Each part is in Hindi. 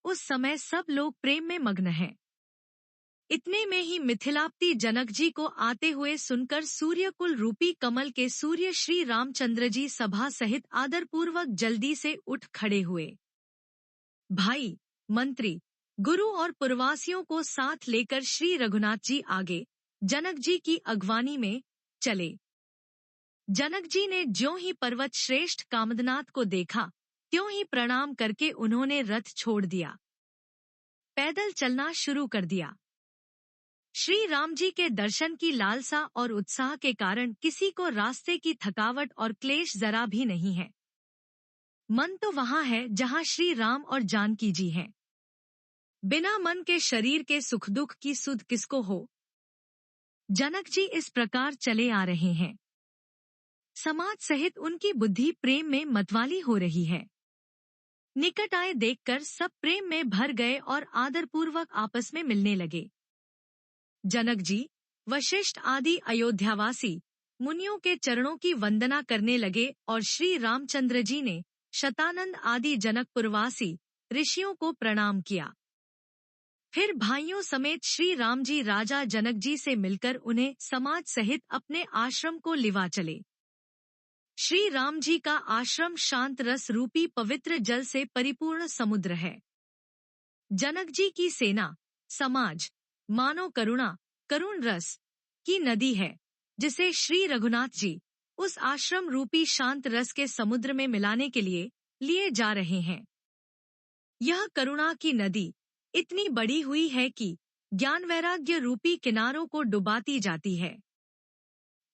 उस समय सब लोग प्रेम में मग्न हैं। इतने में ही मिथिलापति जनक जी को आते हुए सुनकर सूर्यकुल रूपी कमल के सूर्य श्री रामचंद्र जी सभा सहित आदरपूर्वक जल्दी से उठ खड़े हुए। भाई, मंत्री, गुरु और पुरवासियों को साथ लेकर श्री रघुनाथ जी आगे जनक जी की अगवानी में चले। जनक जी ने ज्यों ही पर्वत श्रेष्ठ कामदनाथ को देखा, त्यों ही प्रणाम करके उन्होंने रथ छोड़ दिया, पैदल चलना शुरू कर दिया। श्री राम जी के दर्शन की लालसा और उत्साह के कारण किसी को रास्ते की थकावट और क्लेश जरा भी नहीं है। मन तो वहां है जहां श्री राम और जानकी जी हैं। बिना मन के शरीर के सुख दुख की सुध किसको हो। जनक जी इस प्रकार चले आ रहे हैं। समाज सहित उनकी बुद्धि प्रेम में मतवाली हो रही है। निकट आए देखकर सब प्रेम में भर गए और आदरपूर्वक आपस में मिलने लगे। जनक जी, वशिष्ठ आदि अयोध्यावासी मुनियों के चरणों की वंदना करने लगे और श्री रामचंद्र जी ने शतानंद आदि जनकपुरवासी ऋषियों को प्रणाम किया। फिर भाइयों समेत श्री राम जी राजा जनक जी से मिलकर उन्हें समाज सहित अपने आश्रम को लिवा चले। श्री राम जी का आश्रम शांत रस रूपी पवित्र जल से परिपूर्ण समुद्र है। जनक जी की सेना, समाज मानो करुण रस की नदी है, जिसे श्री रघुनाथ जी उस आश्रम रूपी शांत रस के समुद्र में मिलाने के लिए जा रहे हैं। यह करुणा की नदी इतनी बड़ी हुई है कि ज्ञान वैराग्य रूपी किनारों को डुबाती जाती है।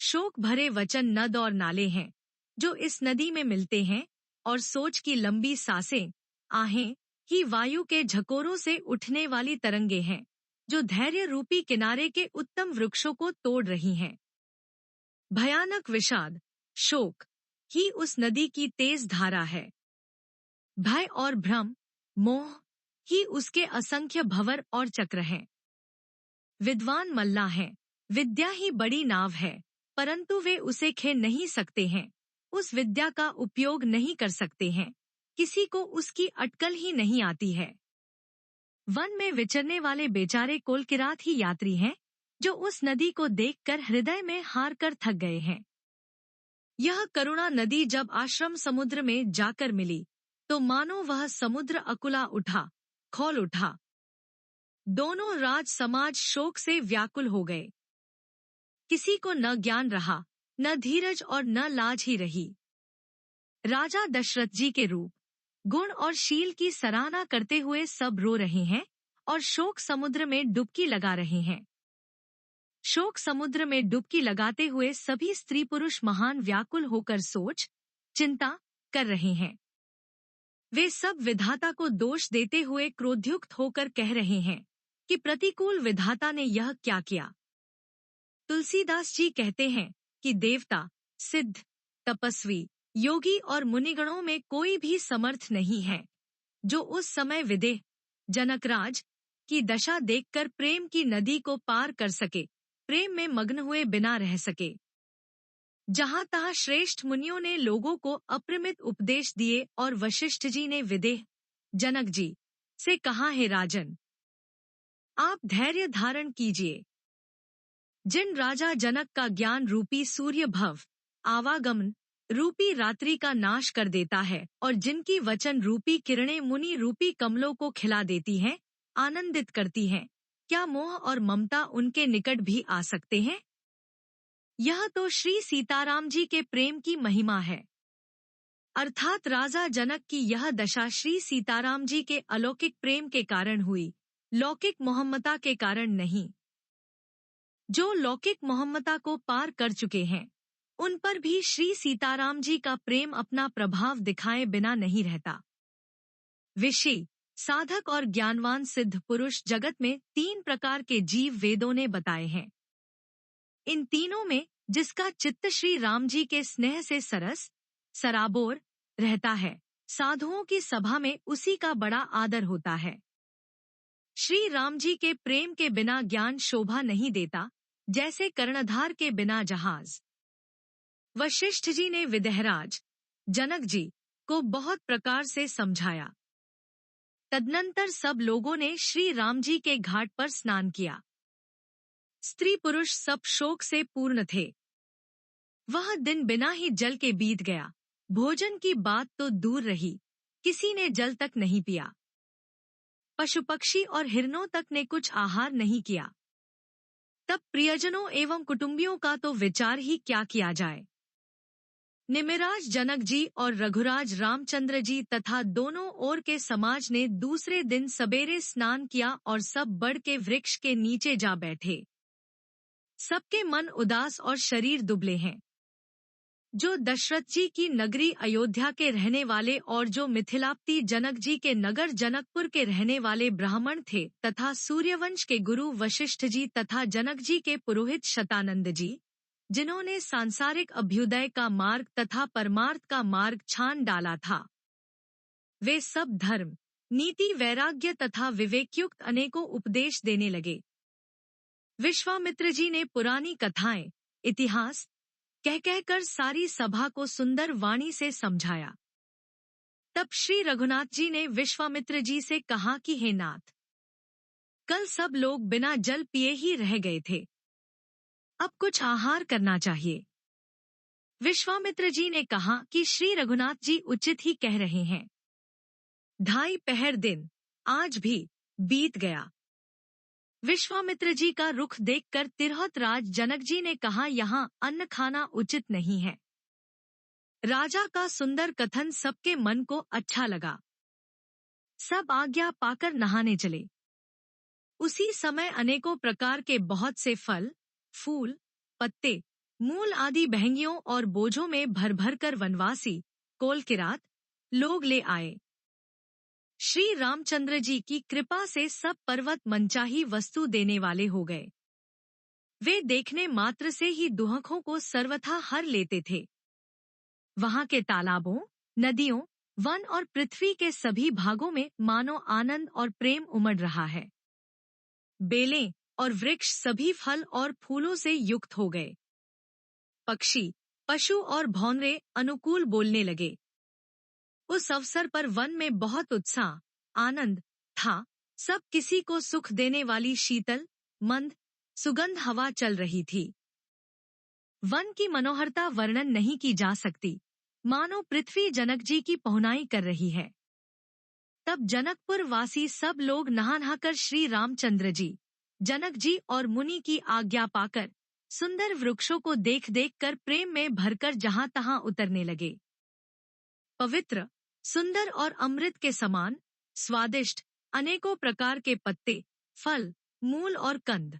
शोक भरे वचन नद और नाले हैं जो इस नदी में मिलते हैं, और सोच की लंबी सांसें, आहें ही वायु के झकोरों से उठने वाली तरंगे हैं जो धैर्य रूपी किनारे के उत्तम वृक्षों को तोड़ रही हैं। भयानक विषाद, शोक ही उस नदी की तेज धारा है। भय और भ्रम, मोह ही उसके असंख्य भंवर और चक्र हैं। विद्वान मल्ला हैं, विद्या ही बड़ी नाव है, परंतु वे उसे खे नहीं सकते हैं, उस विद्या का उपयोग नहीं कर सकते हैं, किसी को उसकी अटकल ही नहीं आती है। वन में विचरने वाले बेचारे कोलकिरात ही यात्री हैं, जो उस नदी को देखकर हृदय में हार कर थक गए हैं। यह करुणा नदी जब आश्रम समुद्र में जाकर मिली, तो मानो वह समुद्र अकुला उठा, खौल उठा। दोनों राज समाज शोक से व्याकुल हो गए। किसी को न ज्ञान रहा, न धीरज और न लाज ही रही। राजा दशरथ जी के रूप, गुण और शील की सराहना करते हुए सब रो रहे हैं और शोक समुद्र में डुबकी लगा रहे हैं। शोक समुद्र में डुबकी लगाते हुए सभी स्त्री पुरुष महान व्याकुल होकर सोच, चिंता कर रहे हैं। वे सब विधाता को दोष देते हुए क्रोधयुक्त होकर कह रहे हैं कि प्रतिकूल विधाता ने यह क्या किया। तुलसीदास जी कहते हैं कि देवता, सिद्ध, तपस्वी, योगी और मुनिगणों में कोई भी समर्थ नहीं है जो उस समय विदेह जनकराज की दशा देखकर प्रेम की नदी को पार कर सके, प्रेम में मग्न हुए बिना रह सके। जहां तहां श्रेष्ठ मुनियों ने लोगों को अपरिमित उपदेश दिए और वशिष्ठ जी ने विदेह जनक जी से कहा, हे राजन, आप धैर्य धारण कीजिए। जिन राजा जनक का ज्ञान रूपी सूर्य भव आवागमन रूपी रात्रि का नाश कर देता है और जिनकी वचन रूपी किरणें मुनि रूपी कमलों को खिला देती हैं, आनंदित करती हैं, क्या मोह और ममता उनके निकट भी आ सकते हैं? यह तो श्री सीताराम जी के प्रेम की महिमा है। अर्थात राजा जनक की यह दशा श्री सीताराम जी के अलौकिक प्रेम के कारण हुई, लौकिक मोहम्मता के कारण नहीं। जो लौकिक मोहम्मता को पार कर चुके हैं, उन पर भी श्री सीताराम जी का प्रेम अपना प्रभाव दिखाए बिना नहीं रहता। ऋषि, साधक और ज्ञानवान सिद्ध पुरुष जगत में 3 प्रकार के जीव वेदों ने बताए हैं। इन तीनों में जिसका चित्त श्री राम जी के स्नेह से सरस सराबोर रहता है, साधुओं की सभा में उसी का बड़ा आदर होता है। श्री राम जी के प्रेम के बिना ज्ञान शोभा नहीं देता, जैसे कर्णधार के बिना जहाज। वशिष्ठ जी ने विदेहराज जनक जी को बहुत प्रकार से समझाया। तदनंतर सब लोगों ने श्री राम जी के घाट पर स्नान किया। स्त्री पुरुष सब शोक से पूर्ण थे। वह दिन बिना ही जल के बीत गया। भोजन की बात तो दूर रही, किसी ने जल तक नहीं पिया। पशु पक्षी और हिरणों तक ने कुछ आहार नहीं किया। तब प्रियजनों एवं कुटुंबियों का तो विचार ही क्या किया जाए। निमिराज जनक जी और रघुराज रामचंद्र जी तथा दोनों ओर के समाज ने दूसरे दिन सबेरे स्नान किया और सब बड़ के वृक्ष के नीचे जा बैठे। सबके मन उदास और शरीर दुबले हैं। जो दशरथ जी की नगरी अयोध्या के रहने वाले और जो मिथिलापति जनक जी के नगर जनकपुर के रहने वाले ब्राह्मण थे तथा सूर्यवंश के गुरु वशिष्ठ जी तथा जनक जी के पुरोहित शतानंद जी, जिन्होंने सांसारिक अभ्युदय का मार्ग तथा परमार्थ का मार्ग छान डाला था, वे सब धर्म, नीति, वैराग्य तथा विवेकयुक्त अनेकों उपदेश देने लगे। विश्वामित्र जी ने पुरानी कथाएं, इतिहास कह कहकर सारी सभा को सुंदर वाणी से समझाया। तब श्री रघुनाथ जी ने विश्वामित्र जी से कहा कि हे नाथ, कल सब लोग बिना जल पिए ही रह गए थे, अब कुछ आहार करना चाहिए। विश्वामित्र जी ने कहा कि श्री रघुनाथ जी उचित ही कह रहे हैं। 2.5 पहर दिन आज भी बीत गया। विश्वामित्र जी का रुख देखकर तिरहुत राज जनक जी ने कहा, यहाँ अन्न खाना उचित नहीं है। राजा का सुंदर कथन सबके मन को अच्छा लगा। सब आज्ञा पाकर नहाने चले। उसी समय अनेकों प्रकार के बहुत से फल, फूल, पत्ते, मूल आदि बहंगियों और बोझों में भर भर कर वनवासी, कोल किरात लोग ले आए। श्री रामचंद्र जी की कृपा से सब पर्वत मनचाही वस्तु देने वाले हो गए। वे देखने मात्र से ही दुहखों को सर्वथा हर लेते थे। वहां के तालाबों, नदियों, वन और पृथ्वी के सभी भागों में मानो आनंद और प्रेम उमड़ रहा है। बेलें और वृक्ष सभी फल और फूलों से युक्त हो गए। पक्षी, पशु और भौंरे अनुकूल बोलने लगे। उस अवसर पर वन में बहुत उत्साह, आनंद था। सब किसी को सुख देने वाली शीतल, मंद, सुगंध हवा चल रही थी। वन की मनोहरता वर्णन नहीं की जा सकती, मानो पृथ्वी जनक जी की पहुनाई कर रही है। तब जनकपुर वासी सब लोग नहा नहाकर श्री रामचंद्र जी, जनक जी और मुनि की आज्ञा पाकर सुंदर वृक्षों को देख देख कर प्रेम में भरकर जहां तहां उतरने लगे। पवित्र, सुंदर और अमृत के समान स्वादिष्ट अनेकों प्रकार के पत्ते, फल, मूल और कंद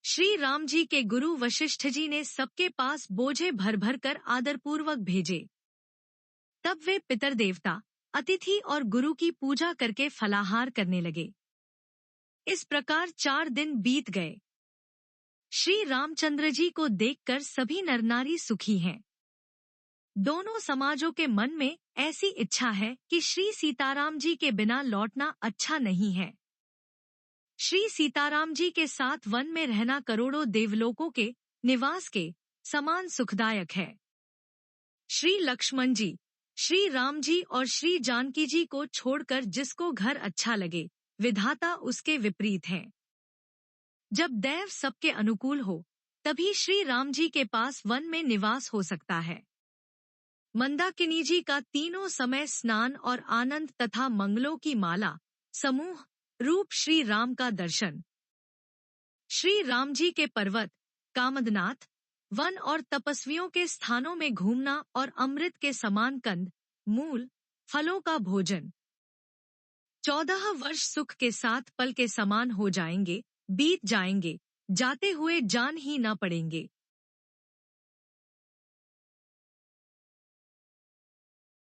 श्री राम जी के गुरु वशिष्ठ जी ने सबके पास बोझे भर भर कर आदरपूर्वक भेजे। तब वे पितर देवता, अतिथि और गुरु की पूजा करके फलाहार करने लगे। इस प्रकार 4 दिन बीत गए। श्री रामचंद्र जी को देखकर सभी नरनारी सुखी हैं। दोनों समाजों के मन में ऐसी इच्छा है कि श्री सीताराम जी के बिना लौटना अच्छा नहीं है। श्री सीताराम जी के साथ वन में रहना करोड़ों देवलोकों के निवास के समान सुखदायक है। श्री लक्ष्मण जी, श्री राम जी और श्री जानकी जी को छोड़कर जिसको घर अच्छा लगे, विधाता उसके विपरीत है। जब दैव सबके अनुकूल हो, तभी श्री राम जी के पास वन में निवास हो सकता है। मंदाकिनी जी का तीनों समय स्नान और आनंद तथा मंगलों की माला, समूह रूप श्री राम का दर्शन। श्री राम जी के पर्वत, कामदनाथ, वन और तपस्वियों के स्थानों में घूमना और अमृत के समान कंद, मूल, फलों का भोजन। 14 वर्ष सुख के साथ पल के समान हो जाएंगे, बीत जाएंगे, जाते हुए जान ही न पड़ेंगे।